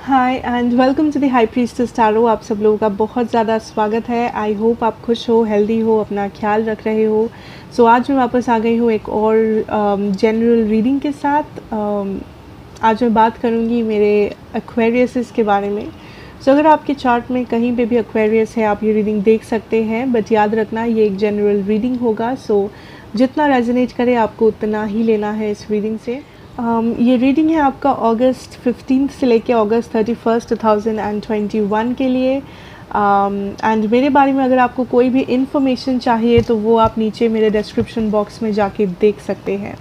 Hi and welcome to the High Priestess Tarot. आप सब लोगों का बहुत ज़्यादा स्वागत है। आई होप आप खुश हो, हेल्दी हो, अपना ख्याल रख रहे हो। आज मैं वापस आ गई हूँ एक और जनरल रीडिंग के साथ। आज मैं बात करूँगी मेरे एक्वेरियसेस के बारे में। अगर आपके चार्ट में कहीं पे भी एक्वेरियस है, आप ये रीडिंग देख सकते हैं, बट याद रखना ये एक जनरल रीडिंग होगा। जितना रेजोनेट करे आपको उतना ही लेना है इस रीडिंग से। ये रीडिंग है आपका अगस्त 15 से लेके अगस्त 31 2021 के लिए। एंड मेरे बारे में अगर आपको कोई भी इन्फॉर्मेशन चाहिए तो वो आप नीचे मेरे डिस्क्रिप्शन बॉक्स में जाके देख सकते हैं।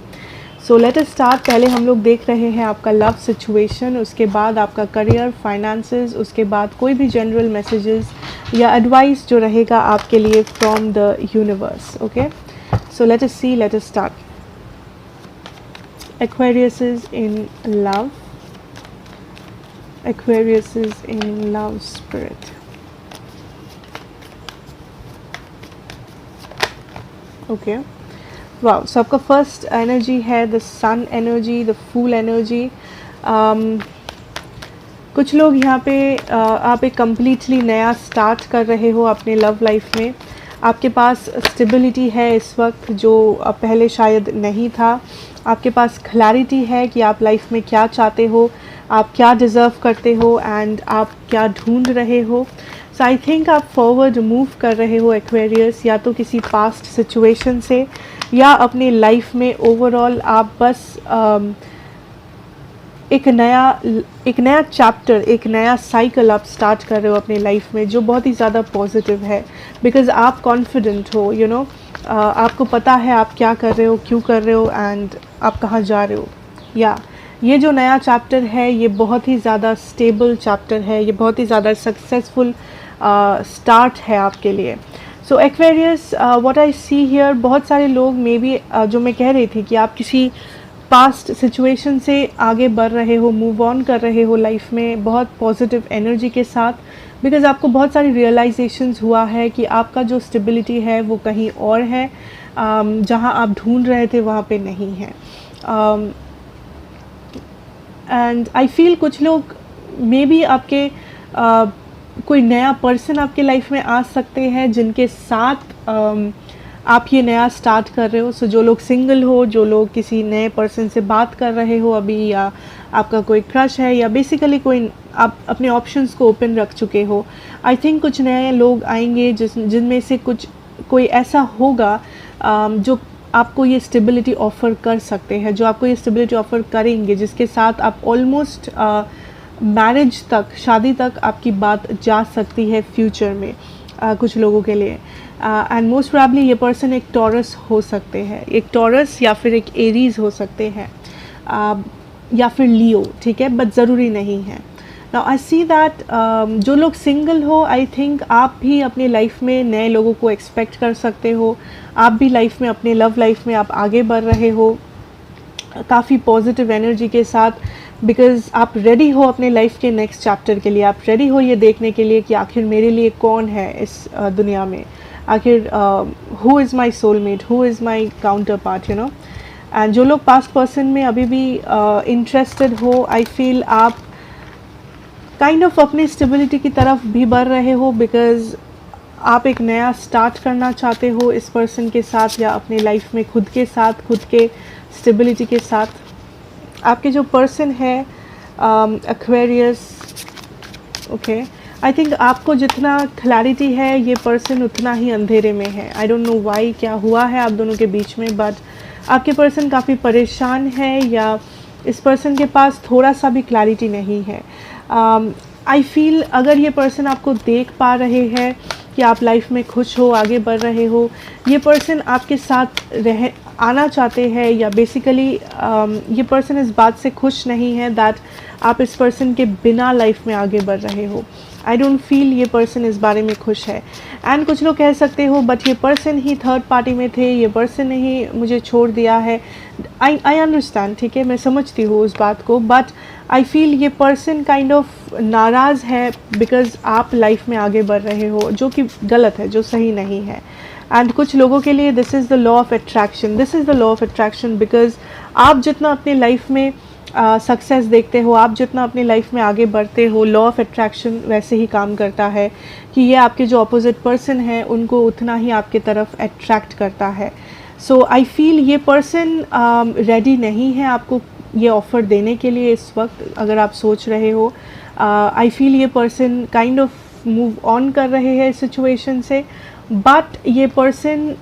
Late us start. पहले हम लोग देख रहे हैं आपका लव सिचुएशन, उसके बाद आपका करियर, फाइनेंसेस, उसके बाद कोई भी जनरल मैसेजेस या एडवाइस जो रहेगा आपके लिए from the universe. Okay, let us see, let us start. Aquarius is in love. Aquarius is in love spirit. Okay. Wow. So आपका फर्स्ट एनर्जी है the sun energy, the fool energy. कुछ लोग यहाँ पे आप एक कम्प्लीटली नया start कर रहे हो अपने लव लाइफ में। आपके पास स्टेबिलिटी है इस वक्त जो पहले शायद नहीं था। आपके पास क्लैरिटी है कि आप लाइफ में क्या चाहते हो, आप क्या डिज़र्व करते हो एंड आप क्या ढूंढ रहे हो। आई थिंक आप फॉरवर्ड मूव कर रहे हो एक्वेरियस, या तो किसी पास्ट सिचुएशन से या अपने लाइफ में ओवरऑल आप बस एक नया चैप्टर, एक नया साइकिल आप स्टार्ट कर रहे हो अपने लाइफ में, जो बहुत ही ज़्यादा पॉजिटिव है। बिकॉज़ आप कॉन्फिडेंट हो, यू नो, आपको पता है आप क्या कर रहे हो, क्यों कर रहे हो एंड आप कहाँ जा रहे हो। या ये जो नया चैप्टर है ये बहुत ही ज़्यादा स्टेबल चैप्टर है, ये बहुत ही ज़्यादा सक्सेसफुल स्टार्ट है आपके लिए। Aquarius, what I see here, बहुत सारे लोग मे बी जो मैं कह रही थी कि आप किसी पास्ट सिचुएशन से आगे बढ़ रहे हो, मूव ऑन कर रहे हो लाइफ में बहुत पॉजिटिव एनर्जी के साथ। बिकॉज़ आपको बहुत सारी रियलाइजेशंस हुआ है कि आपका जो स्टेबिलिटी है वो कहीं और है, जहां आप ढूंढ रहे थे वहां पे नहीं है। एंड आई फील कुछ लोग मे बी आपके कोई नया पर्सन आपके लाइफ में आ सकते हैं जिनके साथ आप ये नया स्टार्ट कर रहे हो। जो लोग सिंगल हो, जो लोग किसी नए पर्सन से बात कर रहे हो अभी, या आपका कोई क्रश है, या बेसिकली कोई आप अपने ऑप्शंस को ओपन रख चुके हो, आई थिंक कुछ नए लोग आएंगे जिनमें से कोई ऐसा होगा जो आपको ये स्टेबिलिटी ऑफ़र कर सकते हैं, जो आपको ये स्टेबिलिटी ऑफ़र करेंगे, जिसके साथ आप ऑलमोस्ट मैरिज तक, शादी तक आपकी बात जा सकती है फ्यूचर में कुछ लोगों के लिए। एंड मोस्ट प्रोबेबली ये पर्सन एक टॉरस हो सकते हैं, एक टॉरस या फिर एक एरीज हो सकते हैं, या फिर लियो, ठीक है, बट ज़रूरी नहीं है। नाउ आई सी दैट जो लोग सिंगल हो, आई थिंक आप भी अपने लाइफ में नए लोगों को एक्सपेक्ट कर सकते हो। आप भी लाइफ में, अपने लव लाइफ में आप आगे बढ़ रहे हो काफ़ी पॉजिटिव एनर्जी के साथ, बिकॉज़ आप रेडी हो अपने लाइफ के नेक्स्ट चैप्टर के लिए। आप रेडी हो ये देखने के लिए कि आखिर मेरे लिए कौन है इस दुनिया में, आखिर who is my soulmate, who is my counter part, you know. And जो लोग पास्ट पर्सन में अभी भी इंटरेस्टेड हो, आई फील आप काइंड ऑफ अपनी स्टेबिलिटी की तरफ भी बढ़ रहे हो, बिकॉज़ आप एक नया स्टार्ट करना चाहते हो इस पर्सन के साथ, या अपने लाइफ में खुद के साथ, खुद के स्टेबिलिटी के साथ। आपके जो पर्सन है एक्वेरियस, ओके, आई थिंक आपको जितना क्लैरिटी है ये पर्सन उतना ही अंधेरे में है। आई डोंट नो वाई, क्या हुआ है आप दोनों के बीच में, बट आपके पर्सन काफ़ी परेशान है, या इस पर्सन के पास थोड़ा सा भी क्लैरिटी नहीं है। आई फील अगर ये पर्सन आपको देख पा रहे हैं कि आप लाइफ में खुश हो, आगे बढ़ रहे हो, ये पर्सन आपके साथ आना चाहते हैं, या बेसिकली ये पर्सन इस बात से खुश नहीं है दैट आप इस पर्सन के बिना लाइफ में आगे बढ़ रहे हो। आई डोंट फील ये पर्सन इस बारे में खुश है। एंड कुछ लोग कह सकते हो बट ये पर्सन ही थर्ड पार्टी में थे, ये पर्सन ने ही मुझे छोड़ दिया है। आई अंडरस्टैंड, ठीक है, मैं समझती हूँ उस बात को, बट आई फील ये पर्सन काइंड ऑफ नाराज़ है बिकॉज़ आप लाइफ में आगे बढ़ रहे हो, जो कि गलत है, जो सही नहीं है। एंड कुछ लोगों के लिए this is the law of attraction, this is the law of attraction, because आप जितना अपने लाइफ में सक्सेस देखते हो, आप जितना अपनी लाइफ में आगे बढ़ते हो, लॉ ऑफ अट्रैक्शन वैसे ही काम करता है कि ये आपके जो अपोजिट पर्सन है उनको उतना ही आपके तरफ अट्रैक्ट करता है. सो आई फील ये पर्सन रेडी नहीं है आपको ये ऑफ़र देने के लिए इस वक्त. अगर आप सोच रहे हो, आई फील ये person kind of move on कर रहे हैं सिचुएशन से. बट ये पर्सन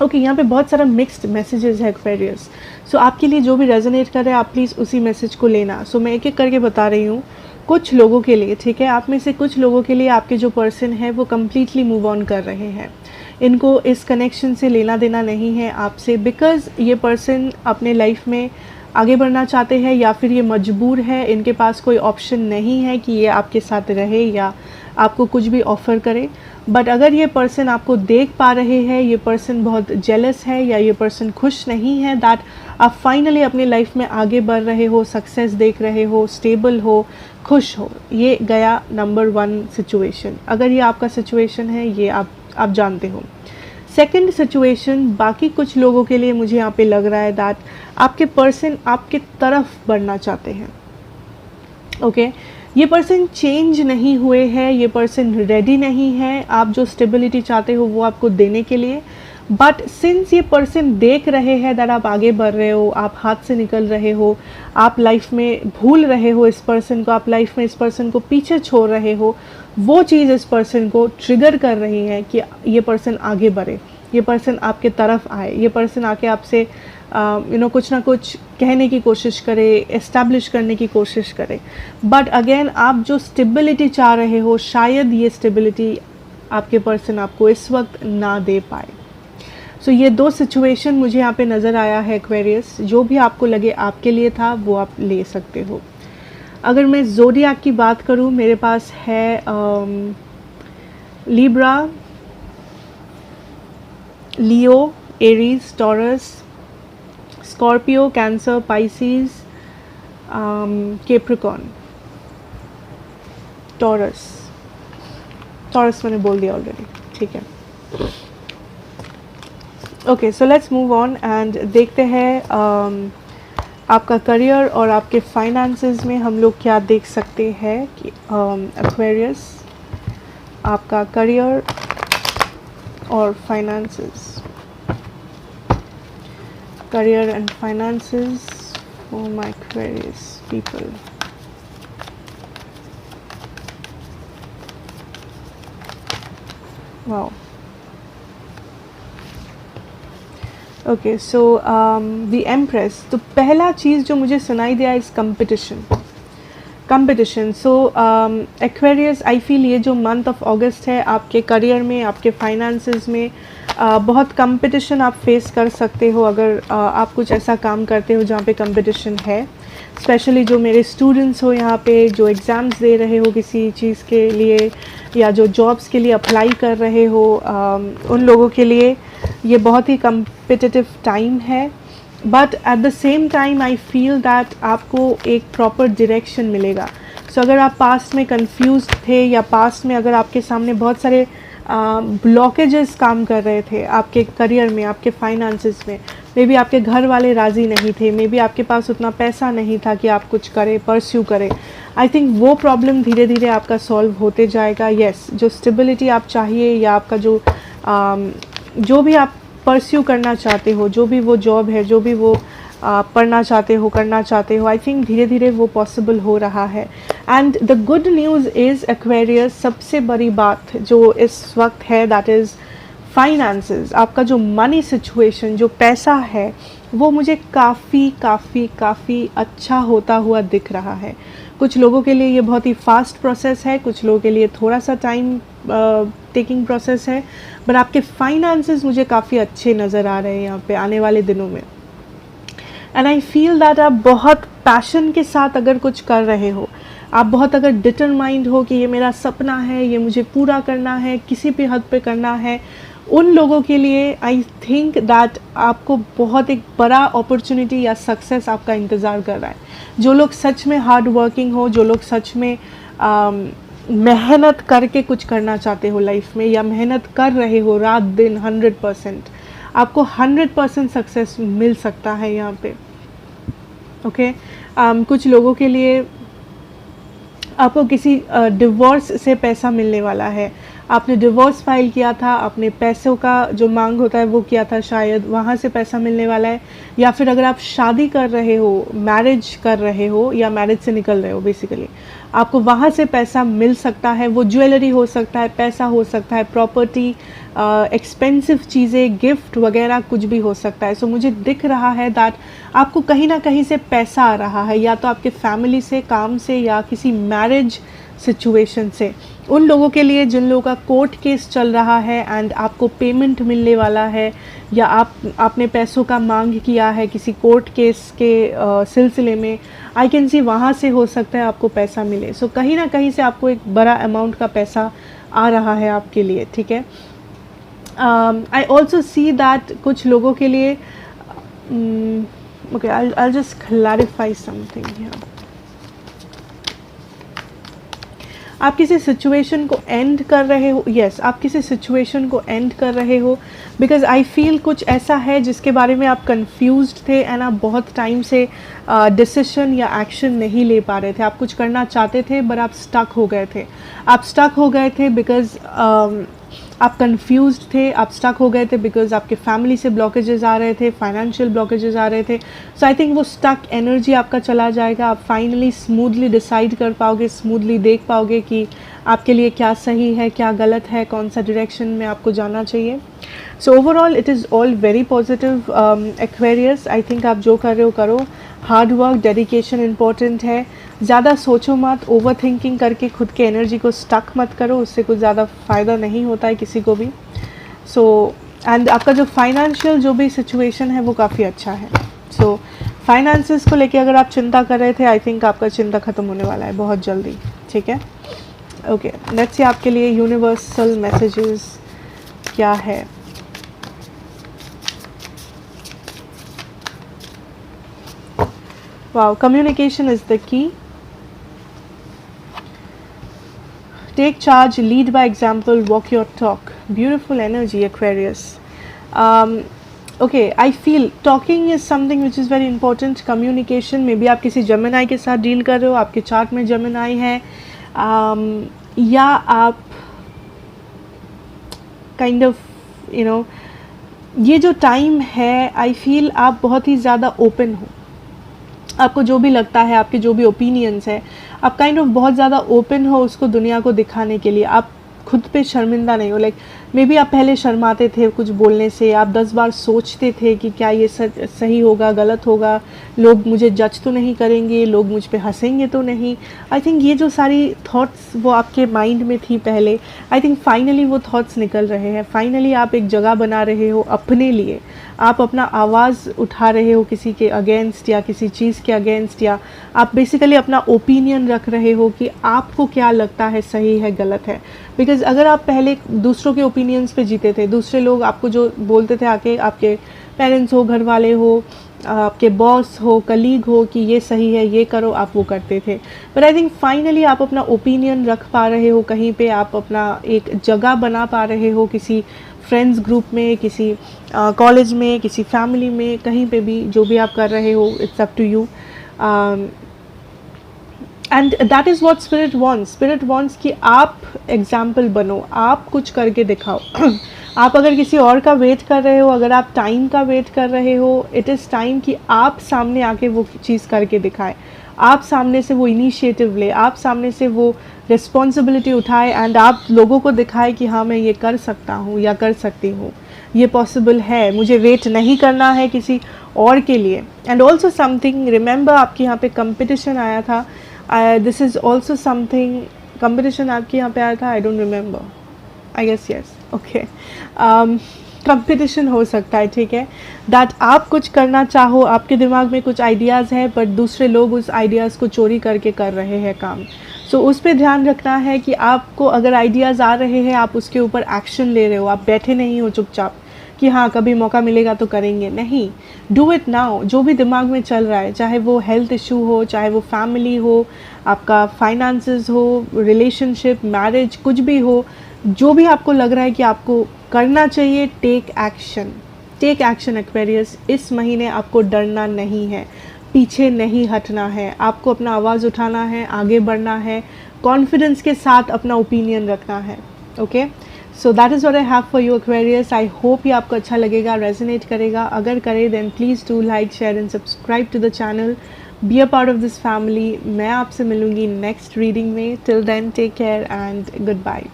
ओके, यहाँ पे बहुत सारा मिक्स्ड मैसेजेस है एक्वेरियस. सो आपके लिए जो भी रेजोनेट कर रहा है आप प्लीज़ उसी मैसेज को लेना. सो मैं एक एक करके बता रही हूँ. कुछ लोगों के लिए, ठीक है, आप में से कुछ लोगों के लिए आपके जो पर्सन है वो कम्प्लीटली मूव ऑन कर रहे हैं. इनको इस कनेक्शन से लेना देना नहीं है आपसे, बिकॉज़ ये पर्सन अपने लाइफ में आगे बढ़ना चाहते हैं या फिर ये मजबूर है. इनके पास कोई ऑप्शन नहीं है कि ये आपके साथ रहे या आपको कुछ भी ऑफ़र करे. बट अगर ये पर्सन आपको देख पा रहे हैं, ये पर्सन बहुत जेलस है या ये पर्सन खुश नहीं है दैट आप फाइनली अपनी लाइफ में आगे बढ़ रहे हो, सक्सेस देख रहे हो, स्टेबल हो, खुश हो. ये गया नंबर 1 सिचुएशन. अगर ये आपका सिचुएशन है, ये आप जानते हो. सेकंड सिचुएशन, बाकी कुछ लोगों के लिए मुझे यहाँ पे लग रहा है दैट आपके पर्सन आपके तरफ बढ़ना चाहते हैं. ओके, ये पर्सन चेंज नहीं हुए हैं, ये पर्सन रेडी नहीं है आप जो स्टेबिलिटी चाहते हो वो आपको देने के लिए. बट सिंस ये पर्सन देख रहे हैं दैट आप आगे बढ़ रहे हो, आप हाथ से निकल रहे हो, आप लाइफ में भूल रहे हो इस पर्सन को, आप लाइफ में इस पर्सन को पीछे छोड़ रहे हो, वो चीज़ इस पर्सन को ट्रिगर कर रही है कि ये पर्सन आगे बढ़े, ये पर्सन आपके तरफ आए, ये पर्सन आके आपसे कुछ ना कुछ कहने की कोशिश करे, एस्टैब्लिश करने की कोशिश करे. बट अगेन आप जो स्टेबिलिटी चाह रहे हो, शायद ये स्टेबिलिटी आपके पर्सन आपको इस वक्त ना दे पाए. सो ये 2 सिचुएशन मुझे यहाँ पे नज़र आया है एक्वेरियस. जो भी आपको लगे आपके लिए था वो आप ले सकते हो. अगर मैं ज़ोडिएक की बात करूँ, मेरे पास है Libra, Leo, Aries, Taurus, Scorpio, Cancer, Pisces, Capricorn, Taurus मैंने बोल दिया ऑलरेडी, ठीक है. Okay, so let's move on and देखते हैं आपका करियर और आपके फाइनेंसेस में हम लोग क्या देख सकते हैं कि एक्वेरियस आपका करियर और finances, career and finances for my Aquarius people. Wow. Okay, so the Empress. तो पहला चीज़ जो मुझे सुनाई दिया इस competition. So Aquarius, I feel ये जो मंथ ऑफ अगस्त है आपके करियर में, आपके फाइनेंसेस में बहुत कंपटीशन आप फेस कर सकते हो अगर आप कुछ ऐसा काम करते हो जहाँ पे कंपटीशन है. स्पेशली जो मेरे स्टूडेंट्स हो यहाँ पे, जो एग्ज़ाम्स दे रहे हो किसी चीज़ के लिए या जो जॉब्स के लिए अप्लाई कर रहे हो, उन लोगों के लिए ये बहुत ही कम्पिटिटिव टाइम है. But at the same time I feel that आपको एक प्रॉपर डायरेक्शन मिलेगा. सो अगर आप पास्ट में कंफ्यूज थे या पास्ट में अगर आपके सामने बहुत सारे ब्लॉकेजेस काम कर रहे थे आपके करियर में, आपके फाइनेंसेस में, मे बी आपके घर वाले राज़ी नहीं थे, मे बी आपके पास उतना पैसा नहीं था कि आप कुछ करें, परस्यू करें, आई थिंक वो प्रॉब्लम धीरे धीरे आपका सॉल्व होते जाएगा. येस, जो स्टेबिलिटी आप चाहिए या आपका जो भी आप परस्यू करना चाहते हो, जो भी वो जॉब है, जो भी वो पढ़ना चाहते हो, करना चाहते हो, आई थिंक धीरे धीरे वो पॉसिबल हो रहा है. And the good news is Aquarius, सबसे बड़ी बात जो इस वक्त है दैट इज़ फाइनेंसेस. आपका जो मनी सिचुएशन, जो पैसा है, वो मुझे काफ़ी अच्छा होता हुआ दिख रहा है. कुछ लोगों के लिए ये बहुत ही फास्ट प्रोसेस है, कुछ लोगों के लिए थोड़ा सा टाइम टेकिंग प्रोसेस है, बट आपके फाइनेंसेस मुझे काफ़ी अच्छे नज़र आ रहे हैं यहाँ पे आने वाले दिनों में. एंड आई फील दैट आप बहुत पैशन के साथ अगर कुछ कर रहे हो, आप बहुत अगर डिटरमाइंड हो कि ये मेरा सपना है, ये मुझे पूरा करना है, किसी भी हद पे करना है, उन लोगों के लिए आई थिंक दैट आपको बहुत एक बड़ा अपॉर्चुनिटी या सक्सेस आपका इंतज़ार कर रहा है. जो लोग सच में हार्ड वर्किंग हो, जो लोग सच में मेहनत करके कुछ करना चाहते हो लाइफ में या मेहनत कर रहे हो रात दिन 100%, आपको 100% सक्सेस मिल सकता है यहाँ पे. ओके कुछ लोगों के लिए आपको किसी डिवोर्स से पैसा मिलने वाला है। आपने डिवोर्स फाइल किया था, आपने पैसों का जो मांग होता है वो किया था, शायद वहाँ से पैसा मिलने वाला है। या फिर अगर आप शादी कर रहे हो, मैरिज कर रहे हो या मैरिज से निकल रहे हो, बेसिकली आपको वहाँ से पैसा मिल सकता है। वो ज्वेलरी हो सकता है, पैसा हो सकता है, प्रॉपर्टी, एक्सपेंसिव चीज़ें, गिफ्ट वगैरह कुछ भी हो सकता है। सो मुझे दिख रहा है दैट आपको कहीं ना कहीं से पैसा आ रहा है, या तो आपके फैमिली से, काम से, या किसी मैरिज सिचुएशन से। उन लोगों के लिए जिन लोगों का कोर्ट केस चल रहा है एंड आपको पेमेंट मिलने वाला है, या आपने पैसों का मांग किया है किसी कोर्ट केस के सिलसिले में, आई कैन सी वहाँ से हो सकता है आपको पैसा मिले। सो कहीं ना कहीं से आपको एक बड़ा अमाउंट का पैसा आ रहा है आपके लिए, ठीक है। आई ऑल्सो सी दैट कुछ लोगों के लिए okay, I just clarify something here. आप किसी सिचुएशन को एंड कर रहे हो, यस आप किसी सिचुएशन को एंड कर रहे हो, बिकॉज आई फील कुछ ऐसा है जिसके बारे में आप कंफ्यूज्ड थे एंड आप बहुत टाइम से डिसीजन या एक्शन नहीं ले पा रहे थे। आप कुछ करना चाहते थे बट आप स्टक हो गए थे। आप स्टक हो गए थे बिकॉज आप कंफ्यूज्ड थे, आप स्टक हो गए थे बिकॉज आपके फैमिली से ब्लॉकेजेस आ रहे थे, फाइनेंशियल ब्लॉकेजेस आ रहे थे। सो आई थिंक वो स्टक एनर्जी आपका चला जाएगा। आप फाइनली स्मूथली डिसाइड कर पाओगे, स्मूथली देख पाओगे कि आपके लिए क्या सही है, क्या गलत है, कौन सा डायरेक्शन में आपको जाना चाहिए। So overall it is all very positive Aquarius. I think आप जो कर रहे हो करो, हार्ड वर्क, डेडिकेशन इम्पॉर्टेंट है। ज़्यादा सोचो मत, ओवर थिंकिंग करके खुद के एनर्जी को स्टक मत करो, उससे कुछ ज़्यादा फ़ायदा नहीं होता है किसी को भी। सो एंड आपका जो फाइनेंशियल जो भी सिचुएशन है वो काफ़ी अच्छा है। सो फाइनेंसेस को लेके अगर आप चिंता कर रहे थे, आई थिंक आपका चिंता ख़त्म होने वाला है बहुत जल्दी, ठीक है। ओके, लेट्स सी आपके लिए यूनिवर्सल मैसेजेस क्या है। Wow, communication is the key. Take charge, lead by example, walk your talk. Beautiful energy, Aquarius. Okay, I feel talking is something which is very important. Communication, maybe आप किसी Gemini के साथ deal कर रहे हो, आपके चार्ट में Gemini है, या आप kind of, you know, ये जो टाइम है, आई फील आप बहुत ही ज़्यादा ओपन हो। आपको जो भी लगता है, आपके जो भी ओपिनियंस है, आप काइंड ऑफ बहुत ज़्यादा ओपन हो उसको दुनिया को दिखाने के लिए। आप खुद पे शर्मिंदा नहीं हो। लाइक मे बी आप पहले शर्माते थे कुछ बोलने से, आप 10 बार सोचते थे कि क्या ये सही होगा, गलत होगा, लोग मुझे जज तो नहीं करेंगे, लोग मुझ पे हंसेंगे तो नहीं। आई थिंक ये जो सारी थॉट्स वो आपके माइंड में थी पहले, आई थिंक फाइनली वो थॉट्स निकल रहे हैं। फाइनली आप एक जगह बना रहे हो अपने लिए, आप अपना आवाज़ उठा रहे हो किसी के अगेंस्ट या किसी चीज़ के अगेंस्ट, या आप बेसिकली अपना ओपिनियन रख रहे हो कि आपको क्या लगता है सही है, गलत है। बिकॉज़ अगर आप पहले दूसरों के ओपिनियंस पे जीते थे, दूसरे लोग आपको जो बोलते थे, आके आपके पेरेंट्स हो, घर वाले हो, आपके बॉस हो, कलीग हो कि ये सही है, ये करो, आप वो करते थे। बट आई थिंक फाइनली आप अपना ओपिनियन रख पा रहे हो कहीं पे, आप अपना एक जगह बना पा रहे हो किसी फ्रेंड्स ग्रुप में, किसी कॉलेज में, किसी फैमिली में, कहीं पे भी जो भी आप कर रहे हो, it's up to you. And that is what spirit wants. Spirit wants कि आप एग्जाम्पल बनो, आप कुछ करके दिखाओ। आप अगर किसी और का वेट कर रहे हो, अगर आप टाइम का वेट कर रहे हो, इट इज़ टाइम कि आप सामने आके वो चीज़ करके दिखाएं, आप सामने से वो इनिशिएटिव ले, आप सामने से वो रिस्पॉन्सिबिलिटी उठाए एंड आप लोगों को दिखाए कि हाँ मैं ये कर सकता हूँ या कर सकती हूँ, ये पॉसिबल है, मुझे वेट नहीं करना है किसी और के लिए। एंड ऑल्सो समथिंग, रिमेंबर आपके यहाँ पे कंपटीशन आया था, this is also something, competition आपके यहाँ पे आया था, I don't remember, I guess yes, okay, competition हो सकता है, ठीक है। दैट आप कुछ करना चाहो, आपके दिमाग में कुछ आइडियाज़ हैं बट दूसरे लोग उस आइडियाज़ को चोरी करके कर रहे हैं काम। सो उस पर ध्यान रखना है कि आपको अगर आइडियाज़ आ रहे हैं, आप उसके ऊपर एक्शन ले रहे हो, आप बैठे नहीं हो चुपचाप कि हाँ कभी मौका मिलेगा तो करेंगे, नहीं, डू इट नाउ। जो भी दिमाग में चल रहा है, चाहे वो हेल्थ इशू हो, चाहे वो फैमिली हो, आपका फाइनेंसेस हो, रिलेशनशिप, मैरिज, कुछ भी हो, जो भी आपको लग रहा है कि आपको करना चाहिए, take action, take action Aquarius. इस महीने आपको डरना नहीं है, पीछे नहीं हटना है, आपको अपना आवाज़ उठाना है, आगे बढ़ना है, कॉन्फिडेंस के साथ अपना ओपिनियन रखना है। Okay, so that is what I have for you Aquarius. I hope ये आपको अच्छा लगेगा, रेजोनेट करेगा। अगर करे then please do like, share and subscribe to the channel, be a part of this family. मैं आपसे मिलूंगी नेक्स्ट रीडिंग में। Till then take care and good bye.